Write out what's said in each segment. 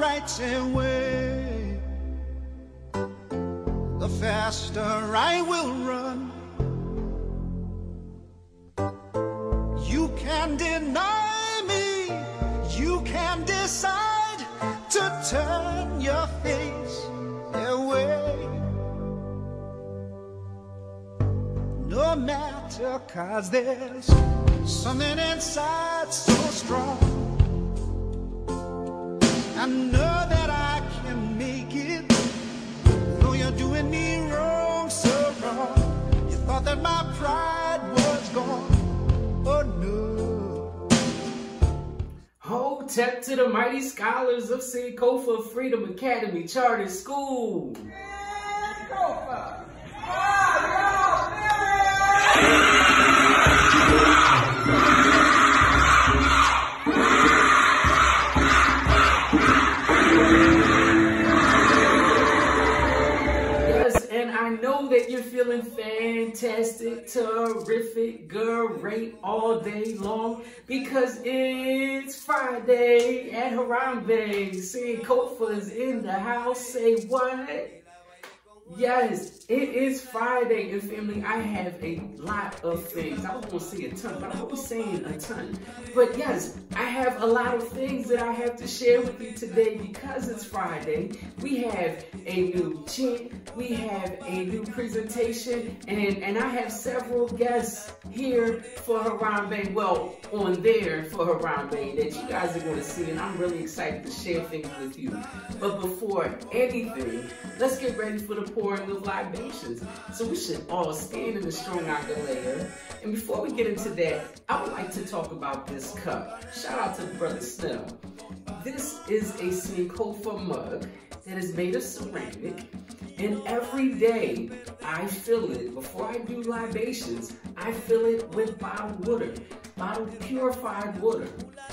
right way, the faster I will run. You can deny me, you can decide to turn your face away. No matter, 'cause there's something inside so strong. I know that I can make it, though you're doing me wrong, so wrong. You thought that my pride was gone, oh no. Hotep to the mighty scholars of Sankofa Freedom Academy Charter School. Sankofa! Yes, and I know that you're feeling fantastic, terrific, great all day long because it's Friday at Harambee. Sankofa is in the house. Say what? Yes, it is Friday, and family, I have a lot of things. I was going to say a ton, but I was saying a ton. But yes, I have a lot of things that I have to share with you today because it's Friday. We have a new chant, we have a new presentation, and I have several guests here for Harambee, well, on there for Harambee that you guys are going to see, and I'm really excited to share things with you. But before anything, let's get ready for the pouring of libations. So we should all stand in the strong Agalaia. And before we get into that, I would like to talk about this cup. Shout out to Brother Snell. This is a Sankofa mug that is made of ceramic. And every day I fill it, before I do libations, I fill it with bottled water, bottled purified water.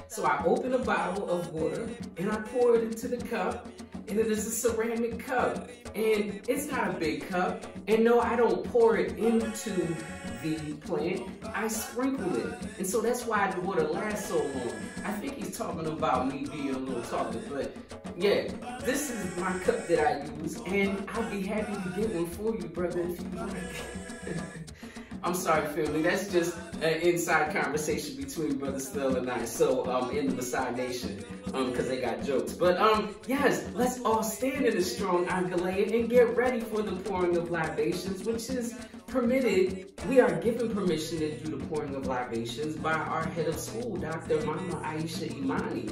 So I open a bottle of water and I pour it into the cup. And it is a ceramic cup, and it's not a big cup. And no, I don't pour it into the plant, I sprinkle it. And so that's why the water lasts so long. I think he's talking about me being a little taller, but yeah, this is my cup that I use, and I'll be happy to get one for you, brother, if you like. I'm sorry, family. That's just an inside conversation between Brother Still and I. So, in the Messiah Nation, because they got jokes. But, yes, let's all stand in a strong Agalaia and get ready for the pouring of libations, which is permitted. We are given permission to do the pouring of libations by our head of school, Dr. Mama Aisha Imani.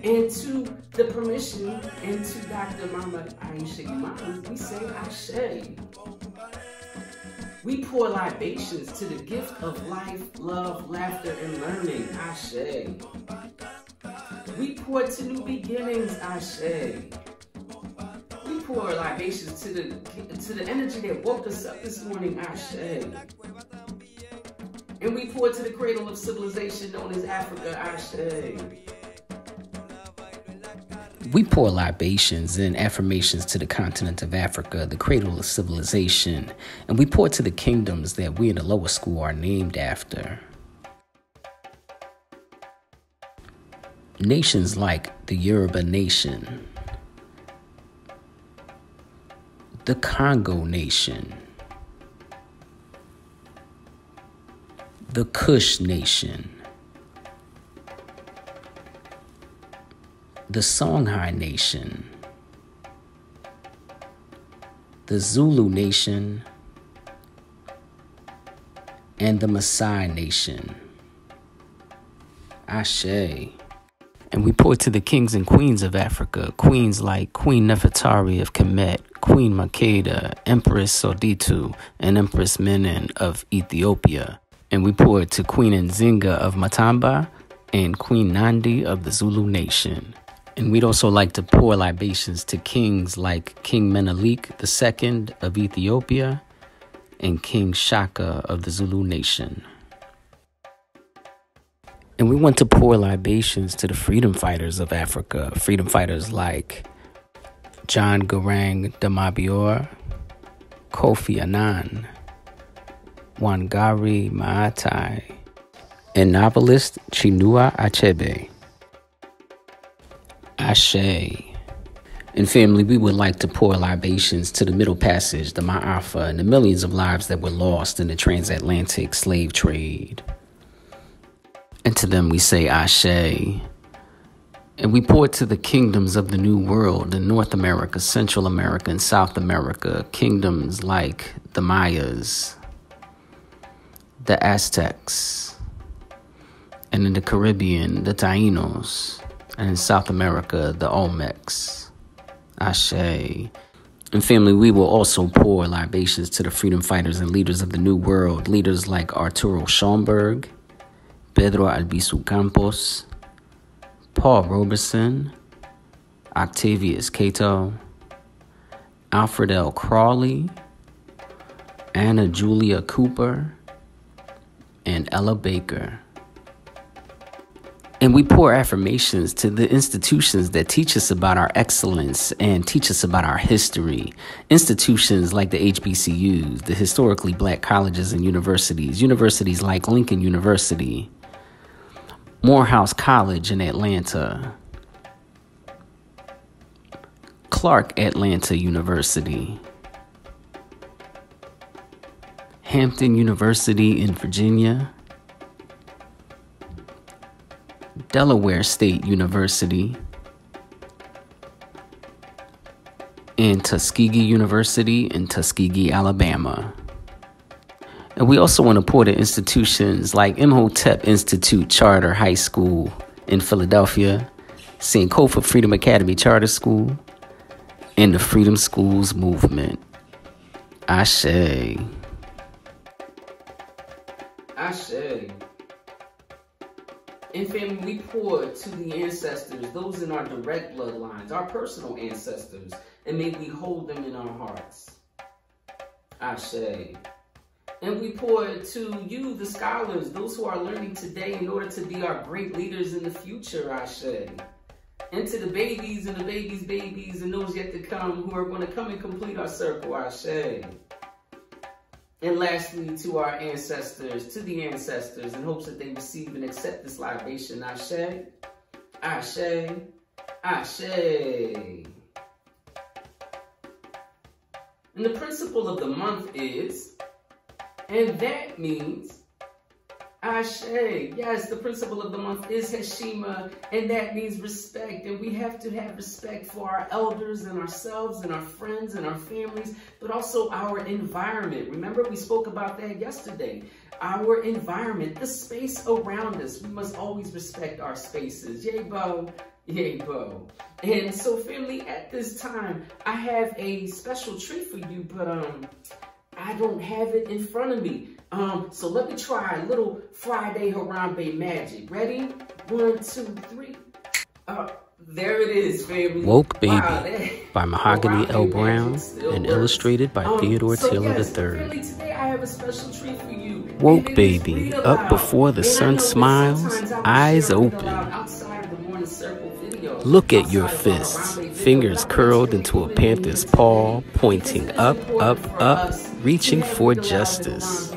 And to the permission and to Dr. Mama Aisha Imani, we say Ashe. We pour libations to the gift of life, love, laughter, and learning. Ashe. We pour to new beginnings. Ashe. We pour libations to the energy that woke us up this morning. Ashe. And we pour to the cradle of civilization known as Africa. Ashe. We pour libations and affirmations to the continent of Africa, the cradle of civilization, and we pour to the kingdoms that we in the lower school are named after. Nations like the Yoruba Nation, the Congo Nation, the Kush Nation, the Songhai Nation, the Zulu Nation, and the Maasai Nation. Ashe. And we pour to the kings and queens of Africa, queens like Queen Nefertari of Kemet, Queen Makeda, Empress Soditu, and Empress Menen of Ethiopia. And we pour to Queen Nzinga of Matamba and Queen Nandi of the Zulu Nation. And we'd also like to pour libations to kings like King Menelik II of Ethiopia and King Shaka of the Zulu Nation. And we want to pour libations to the freedom fighters of Africa, freedom fighters like John Garang Damabior, Kofi Annan, Wangari Maathai, and novelist Chinua Achebe. Ashe. And family, we would like to pour libations to the Middle Passage, the Ma'afa, and the millions of lives that were lost in the transatlantic slave trade. And to them we say Ashe. And we pour to the kingdoms of the New World in North America, Central America, and South America, kingdoms like the Mayas, the Aztecs, and in the Caribbean, the Taínos, and in South America, the Olmecs. Ashe. And family, we will also pour libations to the freedom fighters and leaders of the New World, leaders like Arturo Schomburg, Pedro Albizu Campos, Paul Robeson, Octavius Cato, Alfred L. Crawley, Anna Julia Cooper, and Ella Baker. And we pour affirmations to the institutions that teach us about our excellence and teach us about our history. Institutions like the HBCUs, the historically black colleges and universities, universities like Lincoln University, Morehouse College in Atlanta, Clark Atlanta University, Hampton University in Virginia, Delaware State University, and Tuskegee University in Tuskegee, Alabama. And we also want to pour to institutions like Imhotep Institute Charter High School in Philadelphia, Sankofa Freedom Academy Charter School, and the Freedom Schools Movement. Ashe. Ashe. And family, we pour to the ancestors, those in our direct bloodlines, our personal ancestors, and may we hold them in our hearts. Ashe. And we pour to you, the scholars, those who are learning today in order to be our great leaders in the future, Ashe. And to the babies and the babies' babies and those yet to come who are going to come and complete our circle, Ashe. And lastly, to our ancestors, to the ancestors, in hopes that they receive and accept this libation, Ashe. Ashe. Ashe. And the principle of the month is, and that means Ashe. Yes, the principle of the month is Heshima, and that means respect. And we have to have respect for our elders and ourselves and our friends and our families, but also our environment. Remember, we spoke about that yesterday. Our environment, the space around us. We must always respect our spaces. Yay, Bo. Yay, Bo. And so, family, at this time, I have a special treat for you, but I don't have it in front of me. So let me try a little Friday Harambee magic. Ready? 1, 2, 3. There it is, family. Woke Baby Wow, by Mahogany L. Brown and works. illustrated by Theodore Taylor yes, III. Family, today I have a special treat for you. Woke Baby, up before the sun smiles, eyes open. Look at your fists, fingers curled into a panther's paw, pointing up, up, up, reaching for justice.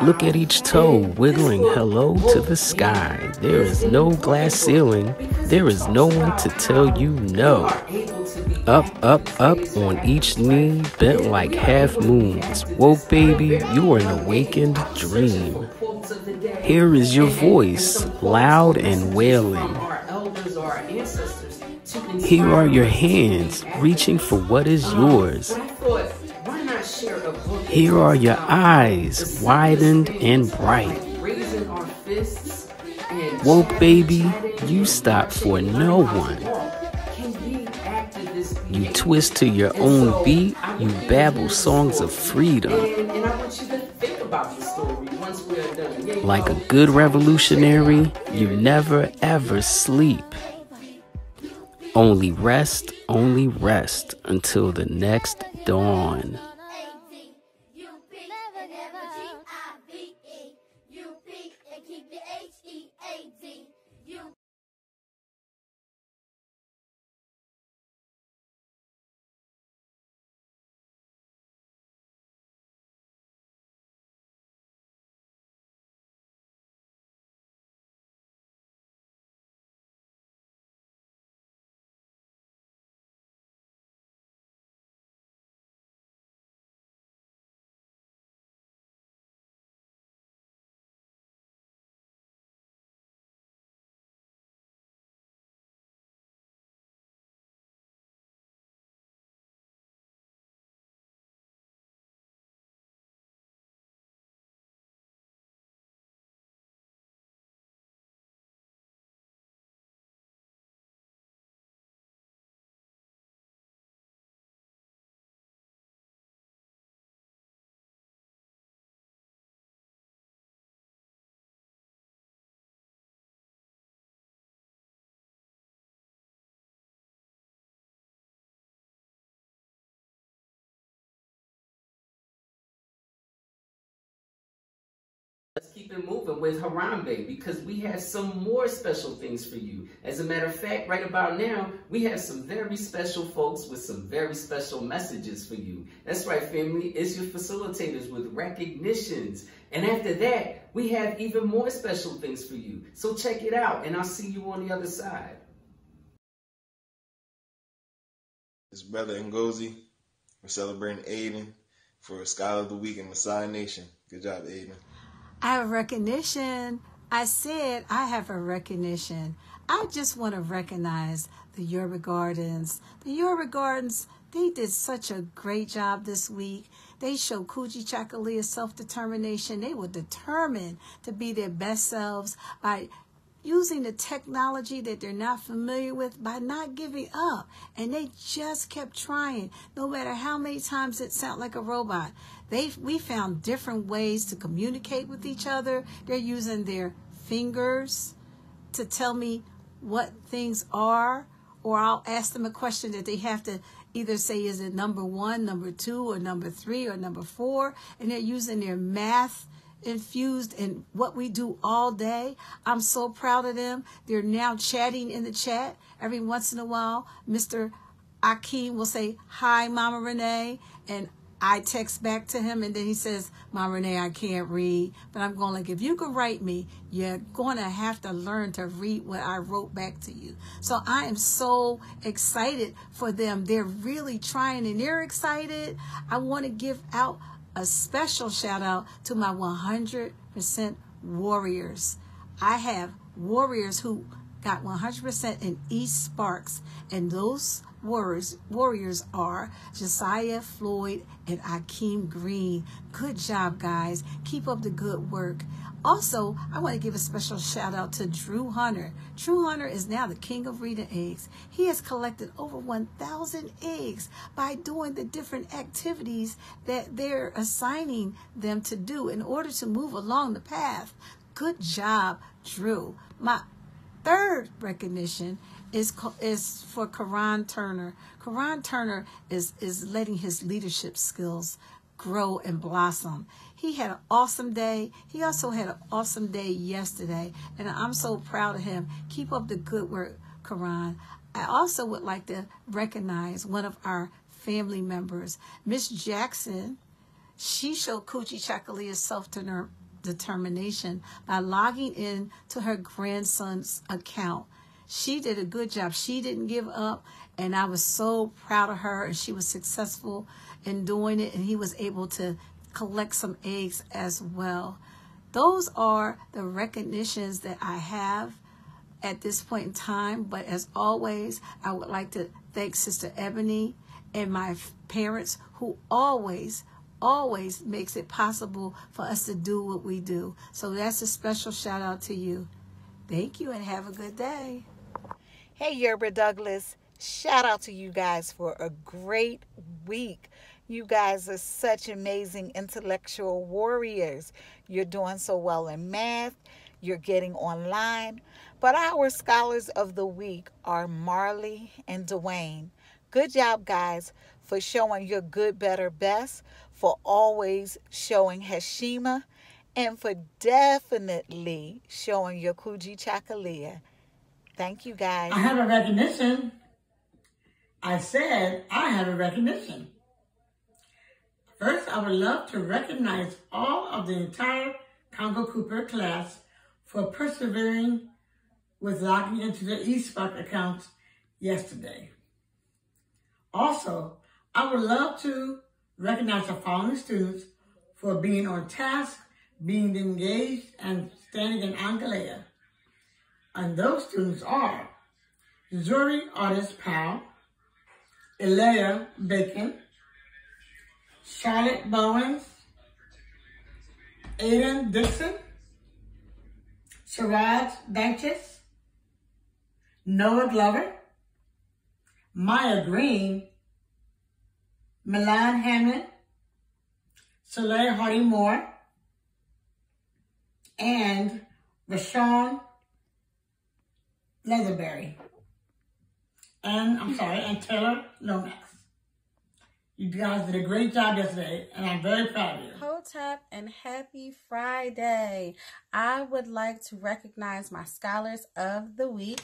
Look at each toe, wiggling hello to the sky. There is no glass ceiling, there is no one to tell you no. Up, up, up on each knee, bent like half moons. Woke baby, you are an awakened dream. Here is your voice, loud and wailing. Here are your hands, reaching for what is yours. Here are your eyes, widened and bright. Woke baby, you stop for no one. You twist to your own beat, you babble songs of freedom. Like a good revolutionary, you never ever sleep. Only rest until the next dawn. Let's keep it moving with Harambee because we have some more special things for you. As a matter of fact, right about now, we have some very special folks with some very special messages for you. That's right, family. It's your facilitators with recognitions. And after that, we have even more special things for you. So check it out, and I'll see you on the other side. It's Brother Ngozi. We're celebrating Aiden for Scholar of the Week in Messiah Nation. Good job, Aiden. I have recognition. I said I have a recognition. I just want to recognize the Yoruba Gardens. The Yoruba Gardens, they did such a great job this week. They showed Kuji Chakalia's self-determination. They were determined to be their best selves by using the technology that they're not familiar with, by not giving up. And they just kept trying, no matter how many times it sounded like a robot. We found different ways to communicate with each other. They're using their fingers to tell me what things are, or I'll ask them a question that they have to either say, is it number 1, number 2, or number 3, or number 4? And they're using their math infused in what we do all day. I'm so proud of them. They're now chatting in the chat. Every once in a while, Mr. Akeem will say, hi, Mama Renee, and I text back to him, and then he says, Mama Renee, I can't read, but I'm going, like, if you can write me, you're going to have to learn to read what I wrote back to you. So I am so excited for them. They're really trying, and they're excited. I want to give out a special shout out to my 100% warriors. I have warriors who got 100% in East Sparks, and those warriors are Josiah Floyd and Akeem Green. Good job, guys. Keep up the good work. Also, I want to give a special shout out to Drew Hunter. Drew Hunter is now the king of reading eggs. He has collected over 1,000 eggs by doing the different activities that they're assigning them to do in order to move along the path. Good job, Drew. My third recognition is for Karan Turner. Karan Turner is letting his leadership skills grow and blossom. He had an awesome day. He also had an awesome day yesterday, and I'm so proud of him. Keep up the good work, Karan. I also would like to recognize one of our family members, Miss Jackson. She showed Kuji Chakalia's self-determination by logging in to her grandson's account. She did a good job. She didn't give up, and I was so proud of her, and she was successful in doing it, and he was able to collect some eggs as well. Those are the recognitions that I have at this point in time, but as always, I would like to thank Sister Ebony and my parents who always makes it possible for us to do what we do. So that's a special shout out to you. Thank you, and have a good day. Hey, Yerba Douglas. Shout out to you guys for a great week. You guys are such amazing intellectual warriors. You're doing so well in math. You're getting online. But our scholars of the week are Marley and Dwayne. Good job, guys, for showing your good, better, best, for always showing Heshima, and for definitely showing your Kuji Chakalia. Thank you, guys. I have a recognition. I said I have a recognition. First, I would love to recognize all of the entire Congo Cooper class for persevering with logging into their eSpark accounts yesterday. Also, I would love to recognize the following students for being on task, being engaged, and standing in Angalea. And those students are Zuri Artist Powell, Elea Bacon, Charlotte Bowens, Aiden Dixon, Siraj Bankis, Noah Glover, Maya Green, Milan Hamlin, Soleil Hardy Moore, and Rashawn Leatherberry, and Taylor Lomax. You guys did a great job yesterday, and I'm very proud of you. Hotep and happy Friday. I would like to recognize my scholars of the week.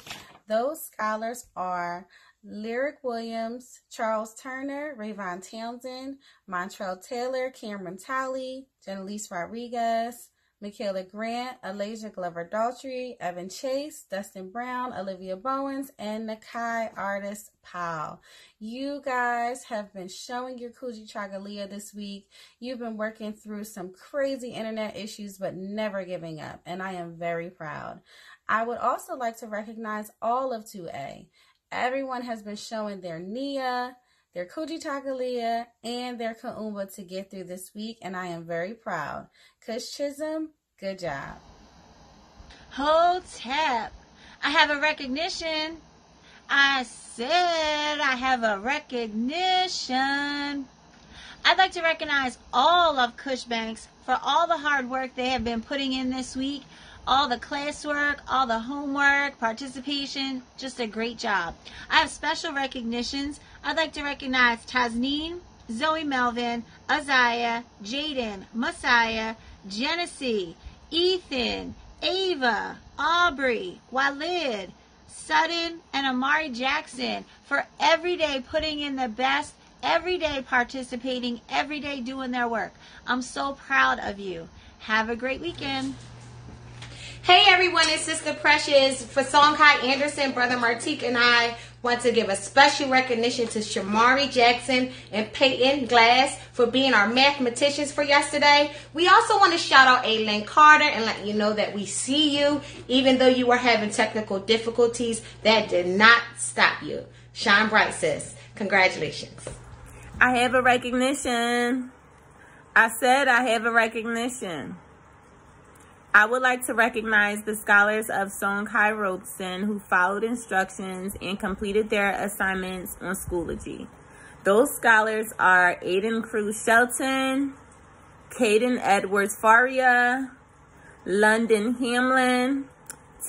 Those scholars are Lyric Williams, Charles Turner, Rayvon Townsend, Montrell Taylor, Cameron Talley, Jenelise Rodriguez, Michaela Grant, Alasia Glover-Daltrey, Evan Chase, Dustin Brown, Olivia Bowens, and Nakai Artist Powell. You guys have been showing your Kuji Chagalia this week. You've been working through some crazy internet issues, but never giving up, and I am very proud. I would also like to recognize all of 2A. Everyone has been showing their Nia, their Kuji Tagalia, and their Kaumba to get through this week, and I am very proud. Kush Chisholm, good job. Hotep, I have a recognition. I said I have a recognition. I'd like to recognize all of Kush Banks for all the hard work they have been putting in this week. All the classwork, all the homework, participation, just a great job. I have special recognitions. I'd like to recognize Tasneem, Zoe Melvin, Isaiah, Jaden, Messiah, Genesee, Ethan, Ava, Aubrey, Walid, Sutton, and Amari Jackson for every day putting in the best, every day participating, every day doing their work. I'm so proud of you. Have a great weekend. Hey everyone, it's Sister Precious. For Songhai Anderson, Brother Martique, and I want to give a special recognition to Shamari Jackson and Peyton Glass for being our mathematicians for yesterday. We also want to shout out Aylin Carter and let you know that we see you. Even though you were having technical difficulties, that did not stop you. Shine bright, sis. Congratulations. I have a recognition. I said I have a recognition. I would like to recognize the scholars of Songhai Robeson who followed instructions and completed their assignments on Schoology. Those scholars are Aiden Cruz Shelton, Caden Edwards Faria, London Hamlin,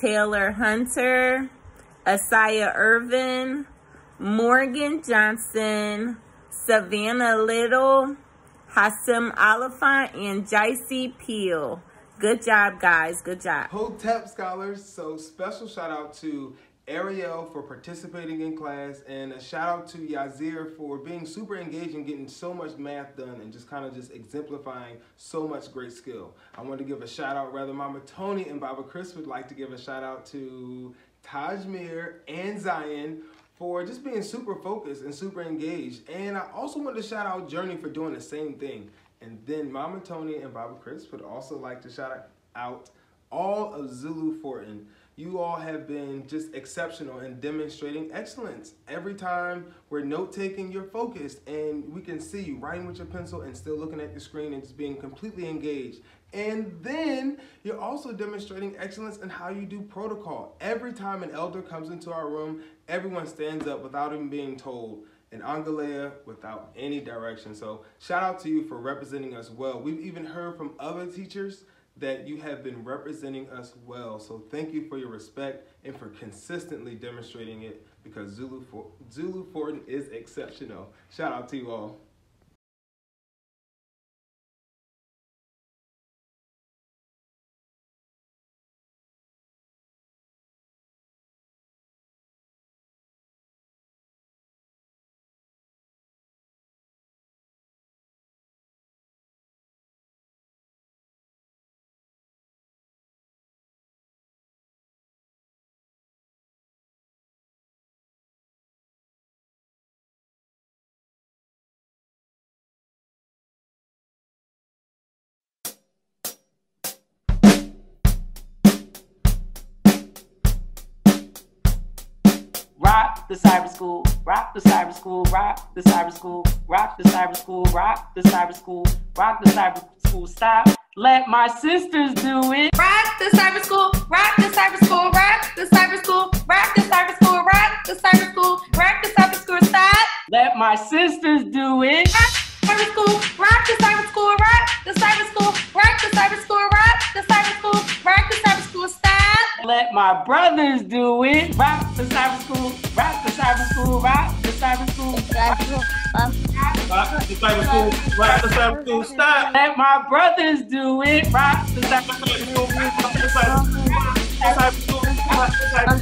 Taylor Hunter, Asaya Irvin, Morgan Johnson, Savannah Little, Hassim Oliphant, and Jicey Peel. Good job, guys. Good job. Hotep scholars, so special shout out to Ariel for participating in class, and a shout out to Yazir for being super engaged and getting so much math done and just kind of just exemplifying so much great skill. I want to give a shout out, rather Mama Tony and Baba Chris would like to give a shout out to Tajmir and Zion for just being super focused and super engaged. And I also want to shout out Journey for doing the same thing. And then Mama Tony and Baba Chris would also like to shout out all of Zulu Fortin. You all have been just exceptional in demonstrating excellence. Every time we're note-taking, you're focused, and we can see you writing with your pencil and still looking at the screen and just being completely engaged. And then you're also demonstrating excellence in how you do protocol. Every time an elder comes into our room, everyone stands up without even being told. And Angalea without any direction. So shout out to you for representing us well. We've even heard from other teachers that you have been representing us well. So thank you for your respect and for consistently demonstrating it, because Zulu Fortin is exceptional. Shout out to you all. Rock the cyber school, rock the cyber school, rock the cyber school, rock the cyber school, rock the cyber school, rock the cyber school. Stop. Let my sisters do it. Rock the cyber school, rock the cyber school, rock the cyber school, rock the cyber school, rock the cyber school, rock the cyber school. Stop. Let my sisters do it. Rock the cyber school, rock the cyber school, rock the cyber school, rock the cyber school, rock the cyber school, rock the cyber school. Stop. Let Let my brothers do it. Rock the cyber school. Rock the cyber school. Rock the cyber school. Rock the cyber school. Rock the cyber school. Stop. Let my brothers do it. Rock the cyber school. Rock the cyber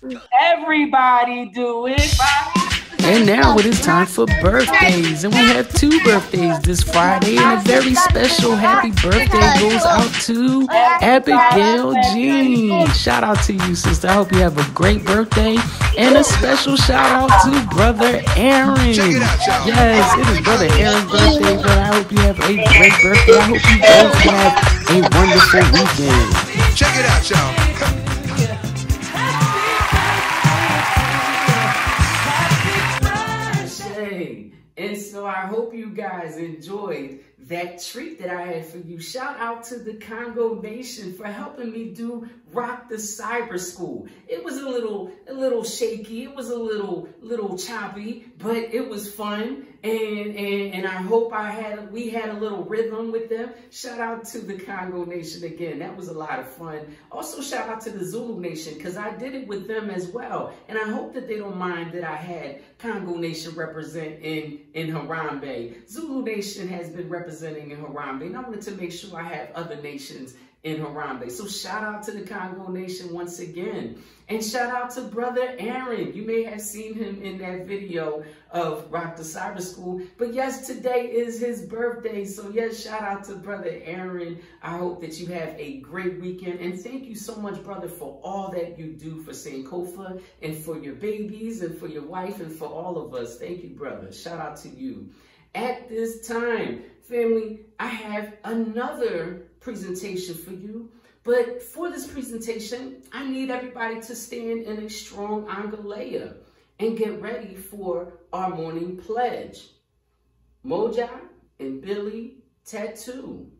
school. Everybody do it. And now it is time for birthdays. And we have 2 birthdays this Friday. And a very special happy birthday goes out to Abigail Jean. Shout out to you, sister. I hope you have a great birthday. And a special shout out to Brother Aaron. Yes, it is Brother Aaron's birthday, but I hope you have a great birthday. I hope you both have a wonderful weekend. Check it out, y'all. And so I hope you guys enjoyed that treat that I had for you. Shout out to the Congo Nation for helping me do Rock the Cyber School. It was a little shaky. It was a little choppy, but it was fun. And I hope we had a little rhythm with them. Shout out to the Congo Nation again. That was a lot of fun. Also shout out to the Zulu Nation because I did it with them as well. And I hope that they don't mind that I had Congo Nation represent in Harambee. Zulu Nation has been representing in Harambee, and I wanted to make sure I have other nations in Harambee. So shout out to the Congo Nation once again. And shout out to Brother Aaron. You may have seen him in that video of Rock the Cyber School. But yes, today is his birthday. So yes, shout out to Brother Aaron. I hope that you have a great weekend. And thank you so much, brother, for all that you do for Sankofa and for your babies and for your wife and for all of us. Thank you, brother. Shout out to you. At this time, family, I have another presentation for you. But for this presentation, I need everybody to stand in a strong Angalaya and get ready for our morning pledge. Moja and Billy Tattoo.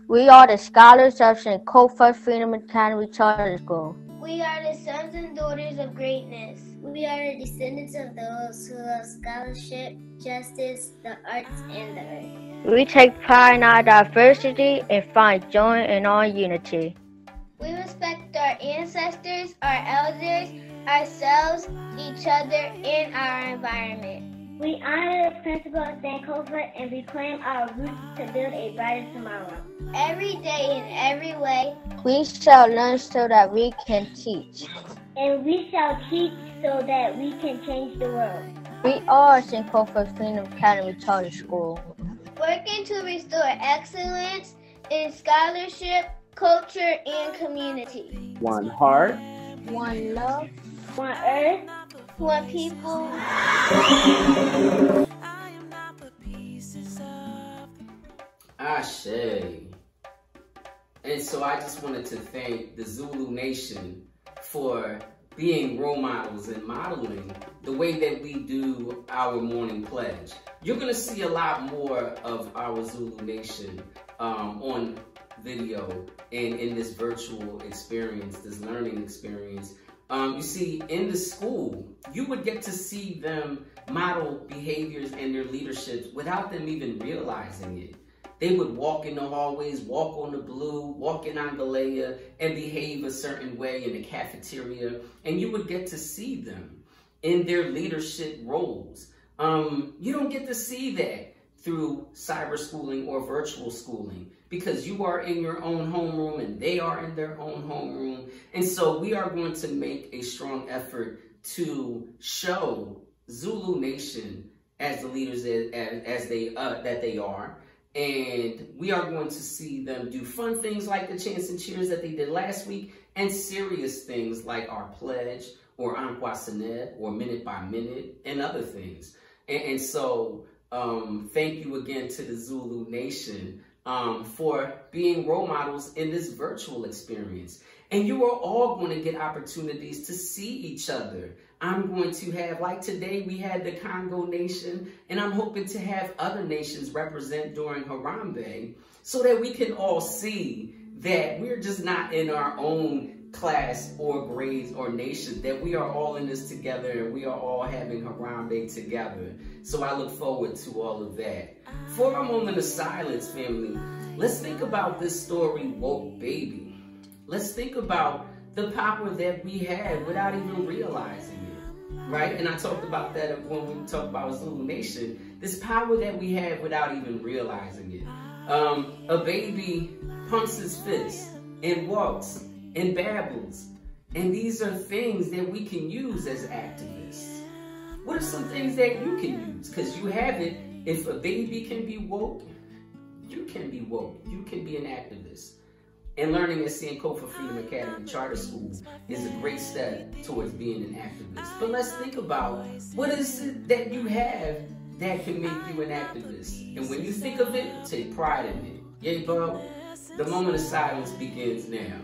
We are the scholars of Sankofa Freedom Academy Charter School. We are the sons and daughters of greatness. We are the descendants of those who love scholarship, justice, the arts, and the earth. We take pride in our diversity and find joy in our unity. We respect our ancestors, our elders, ourselves, each other, and our environment. We honor the principle of Sankofa and reclaim our roots to build a brighter tomorrow. Every day in every way, we shall learn so that we can teach. And we shall teach so that we can change the world. We are Sankofa Freedom Academy Charter School. Working to restore excellence in scholarship, culture, and community. One heart, one love, one earth, one people. Ashe. And so I just wanted to thank the Zulu Nation for being role models and modeling the way that we do our morning pledge. You're gonna see a lot more of our Zulu Nation on video and in this virtual experience, this learning experience. You see, in the school, you would get to see them model behaviors and their leaderships without them even realizing it. They would walk in the hallways, walk on the blue, walk in Angalaya, and behave a certain way in the cafeteria. And you would get to see them in their leadership roles. You don't get to see that through cyber schooling or virtual schooling because you are in your own homeroom and they are in their own homeroom. And so we are going to make a strong effort to show Zulu Nation as the leaders that they are. And we are going to see them do fun things like the chants and cheers that they did last week and serious things like our pledge or Anquasanet or minute by minute and other things. And so thank you again to the Zulu Nation for being role models in this virtual experience. And you are all going to get opportunities to see each other. I'm going to have, like today, we had the Congo Nation, and I'm hoping to have other nations represent during Harambee so that we can all see that we're just not in our own class or grades or nation, that we are all in this together and we are all having Harambee together. So I look forward to all of that. For a moment of silence, family, let's think about this story, Woke Baby. Let's think about the power that we have without even realizing it, right? And I talked about that when we talked about Zulu Nation, this power that we have without even realizing it. A baby pumps his fist and walks and babbles. And these are things that we can use as activists. What are some things that you can use? Because you have it. If a baby can be woke, you can be woke. You can be an activist. And learning at Sankofa Freedom Academy Charter School is a great step towards being an activist. But let's think about what is it that you have that can make you an activist. And when you think of it, take pride in it. Yay, Bob? The moment of silence begins now.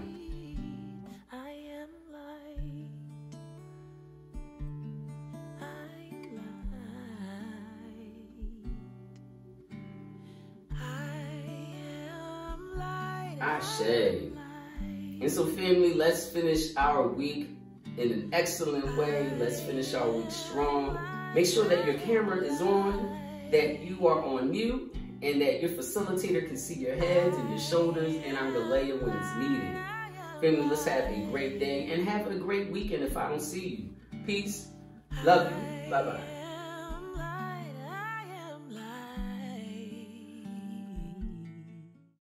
Ashe. And so, family, let's finish our week in an excellent way. Let's finish our week strong. Make sure that your camera is on, that you are on mute, and that your facilitator can see your heads and your shoulders and on the layer when it's needed. Family, let's have a great day and have a great weekend if I don't see you. Peace. Love you. Bye-bye.